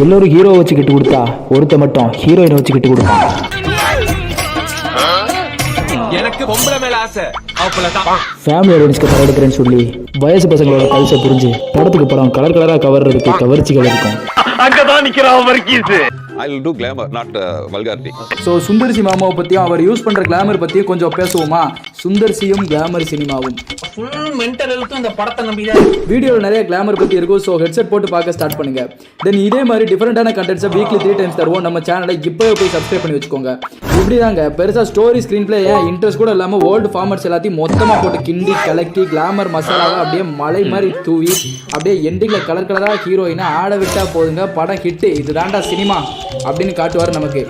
எல்லோரும் ஹீரோ வச்சு கிட்டு கொடுத்தா ஒருத்த மட்டும் ஹீரோயினை வச்சு கிட்டு கொடுப்பான். எனக்கு பொம்பளை மேல ஆசை. ஃபேமிலி ஆடியன்ஸ்க்கு படம் எடுக்கிறேன்னு சொல்லி வயசு பசங்களோட பல்சை புரிஞ்சு படத்துக்கு படம் கலர் கலரா கவர்றதுக்கு கவர்ச்சிகள் இருக்கும். அங்கதான் நிக்கிறான் Varghese. I will do glamour, not vulgarity. So Sundar C மாமாவை பற்றியும் அவர் யூஸ் பண்ணுற கிளாமர் பற்றியும் கொஞ்சம் பேசுவோமா? சுந்தர் சியும் கிளாமர் சினிமாவும் வீடியோவில் நிறைய கிளாமர் பற்றி இருக்கும். ஸோ ஹெட்செட் போட்டு பார்க்க ஸ்டார்ட் பண்ணுங்க. தென் இதே மாதிரி டிஃப்ரெண்டான கண்டென்ட்ஸை வீக்லி 3 times தருவோம். நம்ம சேனலை இப்போவே போய் சப்ஸ்கிரைப் பண்ணி வச்சுக்கோங்க. இப்படி தாங்க பெருசாக ஸ்டோரி ஸ்க்ரீன் பிளே ஏன் இன்ட்ரெஸ்ட் கூட இல்லாமல் ஓல்டு ஃபார்மட்ஸ் எல்லாத்தையும் மொத்தமாக போட்டு கிண்டி கலக்கி கிளாமர் மசாலாவை அப்படியே மலை மாதிரி தூவி அப்படியே எண்டிங்கில் கலர் கலராக ஹீரோயினை ஆட விட்டா போதுங்க, படம் ஹிட்டு. இதுதான்டா சினிமா அப்படின்னு காட்டுவார் நமக்கு.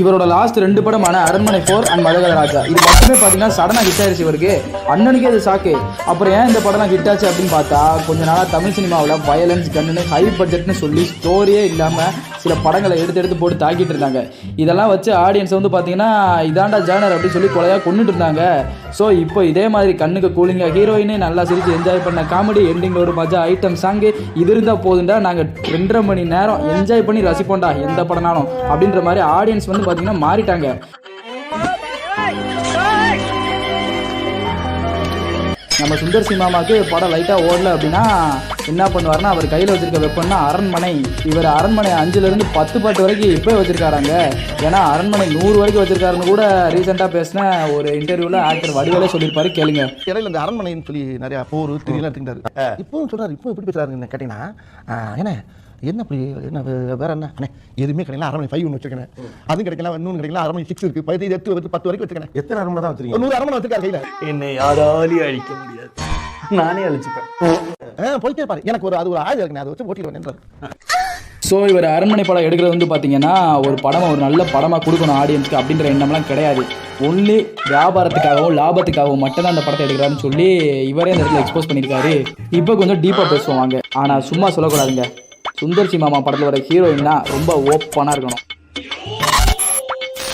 இவரோட லாஸ்ட் 2 படமான அரண்மனை 4 அண்ட் மதகத ராஜா இது மட்டுமே பார்த்தீங்கன்னா சடனாக ஹிட் ஆயிடுச்சு இவருக்கு. அண்ணனுக்கே அது ஷாக்கு. அப்புறம் ஏன் இந்த படம்லாம் ஹிட் ஆச்சு அப்படின்னு பார்த்தா கொஞ்ச நாளாக தமிழ் சினிமாவில் வயலன்ஸ் கன்னு ஹை பட்ஜெட்னு சொல்லி ஸ்டோரியே இல்லாமல் சில படங்களை எடுத்து போட்டு தாக்கிட்டு இருந்தாங்க. இதெல்லாம் வச்சு ஆடியன்ஸ் வந்து பார்த்தீங்கன்னா இதாண்டா ஜானர் அப்படின்னு சொல்லி கொலையாக கொண்டுட்டு இருந்தாங்க. ஸோ இப்போ இதே மாதிரி கண்ணுக்கு கூலிங்காக ஹீரோயினே நல்லா சிரித்து என்ஜாய் பண்ண காமெடி எண்டிங்கில் ஒரு மஜா ஐட்டம் சாங்கு இது இருந்தால் போதுண்டா நாங்கள் 2.5 மணி நேரம் என்ஜாய் பண்ணி ரசிப்போண்டா எந்த படம்னாலும் அப்படின்ற மாதிரி ஆடியன்ஸ் வந்து பார்த்தீங்கன்னா மாறிட்டாங்க. நம்ம சுந்தர் சி மாமாவுக்கு படம் லைட்டாக ஓடல அப்படின்னா என்ன பண்ணுவார்னா அவர் கையில் வச்சிருக்க வெப்பன்னா அரண்மனை. இவர் அரண்மனை 5லேருந்து 10 பாட்டு வரைக்கும் இப்போ வச்சிருக்காராங்க. ஏன்னா அரண்மனை 100 வரைக்கும் வச்சிருக்காருன்னு கூட ரீசெண்டாக பேசின ஒரு இன்டர்வியூவில் ஆக்டர் வடிவேலே சொல்லியிருப்பாரு, கேளுங்க. இடையில இந்த அரண்மனைன்னு சொல்லி நிறைய போர் தெரியலாம் எடுத்துக்கிட்டாரு. இப்பவும் சொல்றாரு, இப்போ எப்படி பேசுறாருன்னு கேட்டீங்கன்னா என்ன அப்படி என்ன வேற என்ன அண்ணே எதுவுமே கிடைக்கல. அரண்மனை 5 ஒன்று வச்சிருக்கேன், அதுவும் கிடைக்கல, இன்னொன்று கிடைக்கல. அரண்மனை 6 இருக்கு, 10 வரைக்கும் வச்சிருக்கேன். எத்தனை அரண்மனை தான் வச்சிருக்கீங்க? 100 அரண்மனை வச்சிருக்காரு கையில. என்னை யாராலையும் அழிக்க முடியாது, நானே அழிச்சுப்பேன். போயிட்டே பாரு, எனக்கு அது ஒரு ஆயுதம் இருக்கு, அதை வச்சு ஓட்டிடுவேன். ஸோ இவர் அரண்மனை படம் எடுக்கிறது வந்து பார்த்தீங்கன்னா ஒரு படம் ஒரு நல்ல படமாக கொடுக்கணும் ஆடியன்ஸ்க்கு அப்படின்ற எண்ணம்லாம் கிடையாது. ஒன்லி வியாபாரத்துக்காகவும் லாபத்துக்காகவும் மட்டும்தான் அந்த படத்தை எடுக்கிறாருன்னு சொல்லி இவரே இந்த இடத்துல எக்ஸ்போஸ் பண்ணியிருக்காரு. இப்போ கொஞ்சம் டீப்பாக பேசுவாங்க, ஆனால் சும்மா சொல்லக்கூடாதுங்க. சுந்தர் சி மாமா படத்தில் வர ஹீரோயின்னா ரொம்ப ஓப்பனாக இருக்கணும்.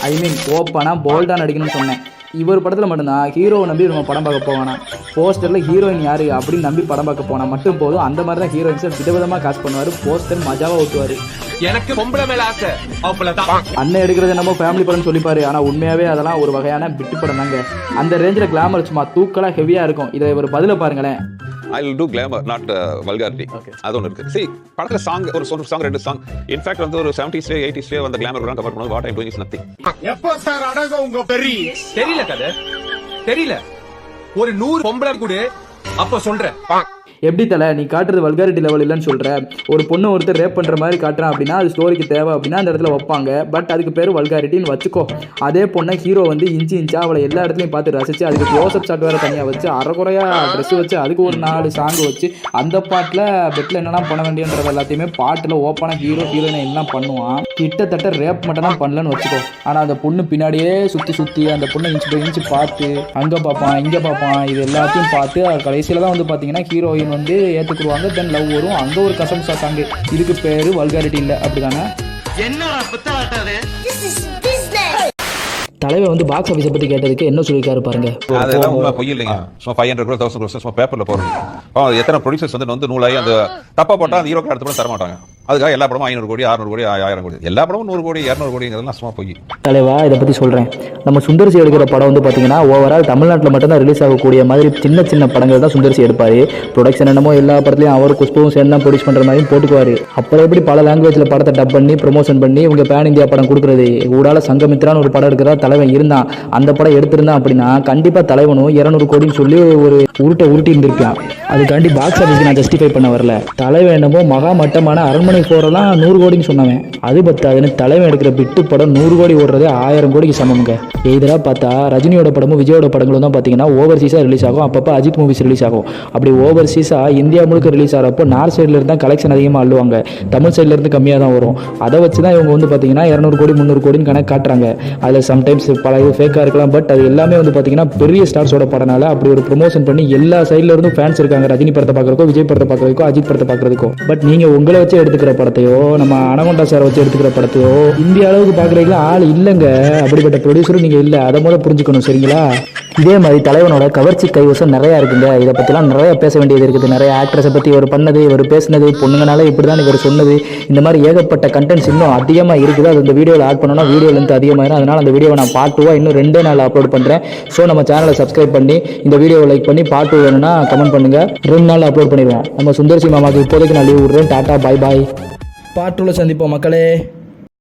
ஐ மீன் ஓப்பனாக போல்டாக நடிக்கணும்னு சொன்னேன். இவர் படத்தில் மட்டும்தான் ஹீரோவை நம்பி நம்ம படம் பார்க்க போவானா, போஸ்டரில் ஹீரோயின் யார் அப்படின்னு நம்பி படம் பார்க்க போனால் மட்டும் போதும். அந்த மாதிரி தான் ஹீரோயின்ஸை விதவிதமாக காசு பண்ணுவார், போஸ்டர் மஜாவாக ஓட்டுவார். எனக்கு பொம்பளை மேல ஆசை. அண்ணன் எடுக்கிறது நம்ம ஃபேமிலி படம்னு சொல்லிப்பாரு, ஆனால் உண்மையாகவே அதெல்லாம் ஒரு வகையான பிட்டு படம் தாங்க. அந்த ரேஞ்சில் கிளாமர் சும்மா தூக்கலாக ஹெவியாக இருக்கும். இதை ஒரு பதில பாருங்களேன். I will do glamour, not vulgarity. அது ஒன்று இருக்கு. See, படத்துல சாங் ஒரு சாங் 2 சாங் இன்ஃபேக்ட் வந்து ஒரு 70s 80s அந்த கிளாமர் கூட கவர் பண்ணும்போது what I doing is nothing. எப்போ சார் அடங்க உங்க பெரிய தெரியல கதை தெரியல. ஒரு 100 பொம்பளை கூட அப்ப சொல்றேன். எப்படி தலை நீ காட்டுறது வல்காரிட்டி லெவல் இல்லைன்னு சொல்கிற? ஒரு பொண்ணு ஒருத்தர் ரேப் பண்ணுற மாதிரி காட்டுறான் அப்படின்னா அது ஸ்டோரிக்கு தேவை அப்படின்னா அந்த இடத்துல வைப்பாங்க. பட் அதுக்கு பேர் வல்காரிட்டின்னு வச்சுக்கோ. அதே பொண்ணை ஹீரோ வந்து இன்ச்சா அவளை எல்லா இடத்துலையும் பார்த்து ரசித்து அதுக்கு க்ளோஸ்அப் ஷாட் வேறு தனியாக வச்சு அரைக்குறையாக ட்ரெஸ் வச்சு அதுக்கு ஒரு 4 சாங் வச்சு அந்த பாட்டில் பெட்டில் என்னெல்லாம் பண்ண வேண்டியன்றது எல்லாத்தையுமே பாட்டில் ஓப்பனாக ஹீரோயினை எல்லாம் பண்ணுவான். கிட்டத்தட்ட ரேப் மட்டும் தான் பண்ணலன்னு வச்சுக்கோ. ஆனால் அந்த பொண்ணு பின்னாடியே சுற்றி அந்த பொண்ணை இன்ச்சு பை இன்ச்சு பார்த்து அங்கே பார்ப்பான் இங்கே பார்ப்பான் இது எல்லாத்தையும் பார்த்து கடைசியில் தான் வந்து பார்த்தீங்கன்னா ஹீரோயின் வந்து ஏற்றுக்குருவாங்க. தென் லவ் வரும், அங்கே ஒரு கசம்சா சாங்கு. இதுக்கு பேர் வல்காரிட்டி இல்லை, அப்படிதானே? தலைவர் வந்து பாக்ஸ் ஆஃபீஸை பற்றி கேட்டதுக்கு என்ன சொல்லியிருக்காரு பாருங்க. அதெல்லாம் உண்மை பொய் இல்லைங்க. சும்மா 500 crore 1000 crore சும்மா பேப்பரில் போடுறோம். எத்தனை ப்ரொடியூசர்ஸ் வந்து நூலாகி அந்த தப்பா போட்டால் அந்த ஹீரோக்கு அடுத்த படம் தர மாட்டாங்க. அதுக்காக எல்லா படமும் 500 கோடி 600 கோடி 1000 கோடி எல்லா படமும் 100 கோடி 200 கோடிங்கிறதுலாம் சும்மா போய். தலைவா இதை பற்றி சொல்கிறேன். நம்ம சுந்தர்சி எடுக்கிற படம் வந்து பார்த்தீங்கன்னா ஓவரால் தமிழ்நாட்டில் மட்டும்தான் ரிலீஸ் ஆகக்கூடிய மாதிரி சின்ன சின்ன படங்கள் தான் சுந்தர்சி எடுப்பார். ப்ரொடக்ஷன் என்னமோ எல்லா படத்துலையும் அவர் குஷ்புவும் சேர்ந்து தான் ப்ரொடியூஸ் பண்ணுற மாதிரியும் போட்டுக்குவார். அப்புறம் எப்படி பல லாங்குவேஜில் படத்தை டப் பண்ணி ப்ரொமோஷன் பண்ணி இவங்க பேன் இந்தியா படம் கொடுக்குறது. ஊடால சங்கமித்ரான்னு ஒரு படம் எடுக்கிறதா தலைவன் இருந்தான். அந்த படம் எடுத்திருந்தான் அப்படின்னா கண்டிப்பாக தலைவனும் 200 கோடின்னு சொல்லி ஒரு உருட்டி இருந்திருக்கான். அதுக்காண்டி பாக்ஸ் ஆஃபீஸ்க்கு நான் ஜஸ்டிஃபை பண்ண வரல. தலைவன் என்னமோ மகா மட்டமான அரண்மனை 4 100 கோடின்னு சொன்னவன். அது பத்தாதுன்னு தலைவன் எடுக்கிற பிட்டு படம் 100 கோடி ஓடுறது 1000 கோடிக்கு சமமுங்க. இதெல்லாம் பார்த்தா ரஜினியோட படமும் விஜயோட படங்களும் தான் பார்த்தீங்கன்னா ஓவர்சீஸாக ரிலீஸ் ஆகும். அப்பப்போ அஜித் மூவிஸ் ரிலீஸ் ஆகும். அப்படி ஓவர்சீஸாக இந்தியா முழுக்க ரிலீஸ் ஆகிறப்போ நார்த் சைடில் இருந்தால் கலெக்ஷன் அதிகமாக அள்ளுவாங்க, தமிழ் சைடில் இருந்து கம்மியாக தான் வரும். அதை வச்சு தான் இவங்க வந்து பார்த்தீங்கன்னா 200 கோடி 300 கோடின்னு கணக்கு காட்டுறாங்க. அதில் சம்டைம்ஸ் பல இது ஃபேக்காக இருக்கலாம். பட் அது எல்லாமே வந்து பார்த்தீங்கன்னா பெரிய ஸ்டார்ஸோட படனால அப்படி ஒரு ப்ரொமோஷன் பண்ணி எல்லா சைடில் இருந்தும் ஃபேன்ஸ் இருக்காங்க. ரஜினி படத்தை பார்க்குறதுக்கோ விஜய் படத்தை பார்க்குறதுக்கோ அஜித் படத்தை பார்க்குறதுக்கோ. பட் நீங்கள் உங்களை வச்சு எடுத்துக்கிற படத்தையோ நம்ம அனகொண்டா சாரை வச்சு எடுத்துக்கிற படத்தையோ இந்திய அளவுக்கு பார்க்குறீங்களா ஆள் இல்லைங்க. அப்படிப்பட்ட ப்ரொடியூசரும் நீங்கள் இல்லை, அதை முதல்ல புரிஞ்சுக்கணும். சரிங்களா? இதே மாதிரி தலைவனோட கவர்ச்சி கைவசம் நிறையா இருக்குங்க. இதை பற்றிலாம் நிறைய பேச வேண்டியது இருக்குது. நிறைய ஆக்ட்ரஸை பற்றி இவர் பண்ணது, இவர் பேசினது, பொண்ணுங்கனால இப்படி தான் இவர் சொன்னது, இந்த மாதிரி ஏகப்பட்ட கண்டென்ட்ஸ் இன்னும் அதிகமாக இருக்குது. அது இந்த வீடியோவில் ஆட் பண்ணோன்னா வீடியோ லென்த் அதிகமாகிடும். அதனால் அந்த வீடியோவை நான் பார்ட் 2 இன்னும் 2 நாள் அப்லோட் பண்ணுறேன். ஸோ நம்ம சேனலை சப்ஸ்கிரைப் பண்ணி இந்த வீடியோவை லைக் பண்ணி பார்ட் 2 வேணும்னா கமெண்ட் பண்ணுங்கள். 2 நாள் அப்லோட் பண்ணிடுவேன். நம்ம சுந்தர்சி மாமாவுக்கு இப்போதைக்கு நான் லீவ் விடுறேன். டாட்டா, பாய் பாய். பார்ட் 2ல சந்திப்போம் மக்களே.